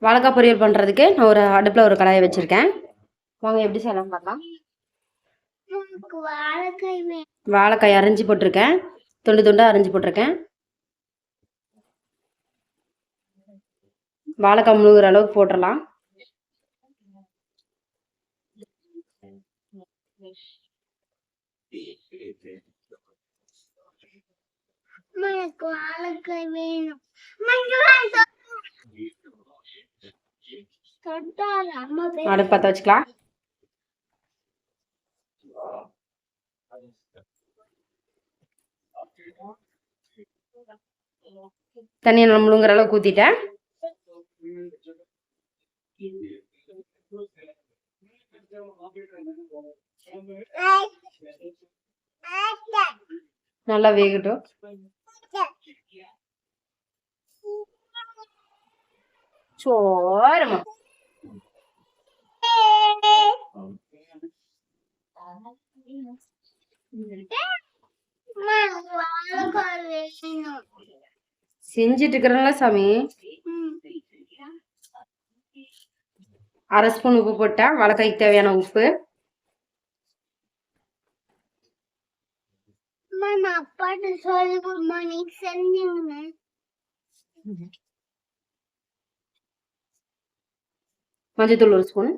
வாழைக்காய் பொரியல் பண்ணுறதுக்கு நான் ஒரு அடுப்பில் ஒரு கடாயை வச்சுருக்கேன். வாங்க எப்படி செய்யலாம் பார்க்கலாம். வாழைக்காய் அரைஞ்சி போட்டிருக்கேன், துண்டு துண்டாக அரைஞ்சி போட்டிருக்கேன். வாழைக்காய் முழுகிற அளவுக்கு போட்டுடலாம். அடுப்பு பற்ற வச்சுக்கலாம். தண்ணியை நம்ம முழுங்குற அளவுக்கு ஊற்றிட்டேன். நல்லா வேகட்டும். சோரமா செஞ்சிட்டு இருக்கிறேன்ல சாமி. அரை ஸ்பூன் உப்பு போட்டேன், வாழைக்காய்க்கு தேவையான உப்பு. மஞ்சத்தூள் ஒரு ஸ்பூன்.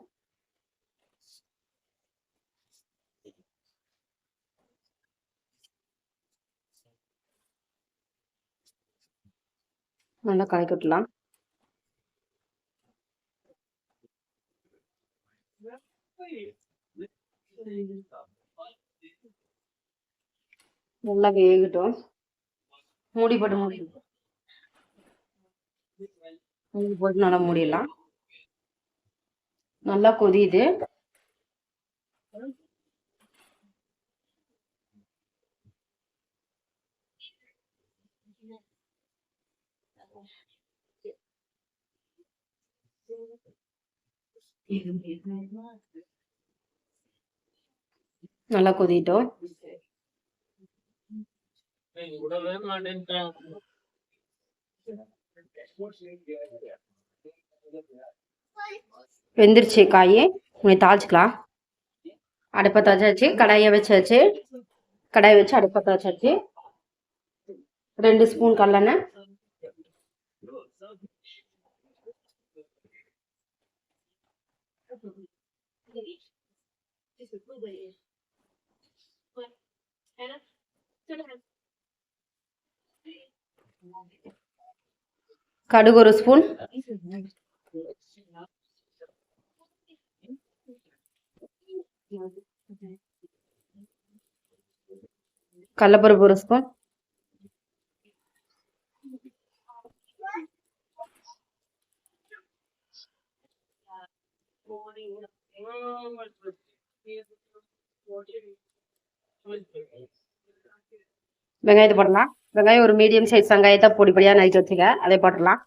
நல்லா கலக்கி விட்டுலாம். நல்லா வேகட்டும். மூடி போட்டு நல்லா மூடிடலாம். நல்லா கொதியுது. நல்லா கொதிட்டோம். வெந்துருச்சு காய். உங்களை தாளிச்சுக்கலாம். அடுப்பை வச்சாச்சு, கடாயை வச்சாச்சு. கடாயை வச்சு அடுப்பை வச்சாச்சு. 2 ஸ்பூன் கடலெண்ணெய், கடுகு ஒரு ஸ்பூன், கடலைப்பருப்பு ஒரு ஸ்பூன், வெங்காயத்தை போடலாம். வெங்காயம் ஒரு மீடியம் சைஸ் வெங்காயத்தை பொடி பொடியாக நறுக்கி வச்சுக்க, அதை போட்டுடலாம்.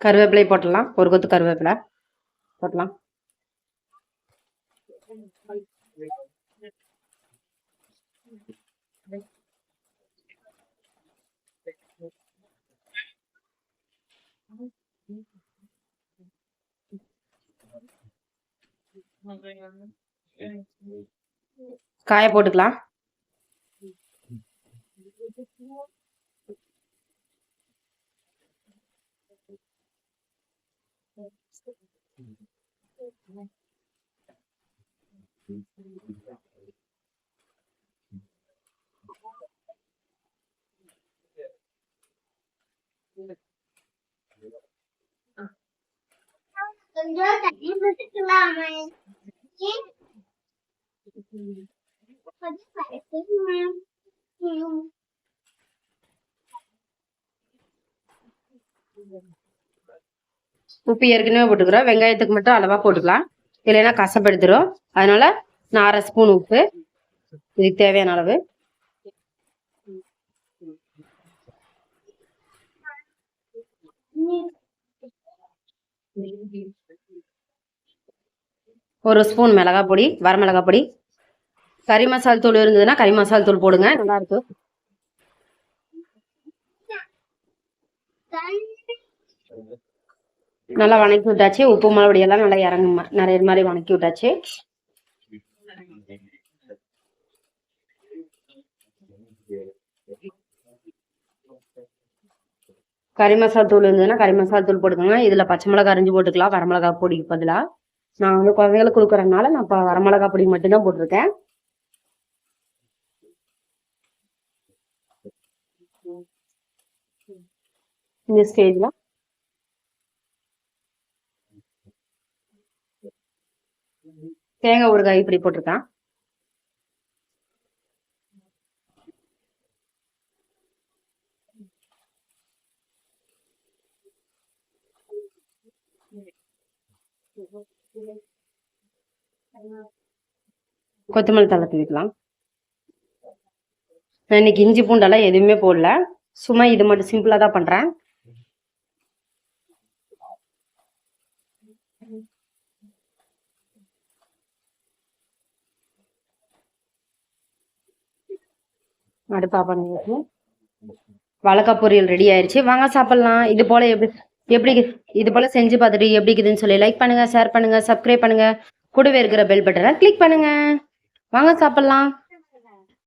கருவேப்பிலை போட்டுடலாம். ஒரு கொத்து கருவேப்பிலை போட்டலாம். காய போட்டுக்கலாம். உப்பு ஏற்கனவே போட்டுக்கிறோம். வெங்காயத்துக்கு மட்டும் அளவா போட்டுக்கலாம், இல்லைன்னா கசப்படுத்துரும். அதனால நான் 1/2 ஸ்பூன் உப்பு, இதுக்கு தேவையான அளவு. ஒரு ஸ்பூன் மிளகாய் பொடி, வரமிளகாய் பொடி. கறி மசால் தூள் இருந்ததுன்னா கறி மசால் தூள் போடுங்க, நல்லா இருக்கும். நல்லா வணக்கி விட்டாச்சு. உப்பு மிளகுடி எல்லாம் நல்லா இறங்கு நிறைய மாதிரி வணக்கி விட்டாச்சு. கறி மசால் தூள் இருந்ததுன்னா கறி மசால் தூள் போட்டுக்கோங்க. இதுல பச்சை மிளகா அரிஞ்சு போட்டுக்கலாம், வரமிளகா பொடிக்கு பதிலா. நான் வந்து குழந்தைகளுக்கு கொடுக்குறதுனால நான் இப்போ வரமிளகா பொடி மட்டும்தான் போட்டிருக்கேன். இந்த ஸ்டேஜ்ல தேங்காய் ஊறுகாய் இப்படி போட்டிருக்கேன். கொத்தமல்லி தழை தூவிக்கலாம். நான் இன்னைக்கு இஞ்சி பூண்டெல்லாம் எதுவுமே போடல, சும்மா இது மட்டும் சிம்பிளா தான் பண்றேன். அடுப்பா பண்ணி வாழைக்காய் பொரியல் ரெடி ஆயிடுச்சு. வாங்க சாப்பிடலாம். இது போல எப்படி இது போல செஞ்சு பார்த்துட்டு எப்படி இருக்குதுன்னு சொல்லி லைக் பண்ணுங்க, ஷேர் பண்ணுங்க, சப்ஸ்கிரைப் பண்ணுங்க, கூடவே இருக்கிற பெல் பட்டனை கிளிக் பண்ணுங்க. வாங்க சாப்பிடலாம்.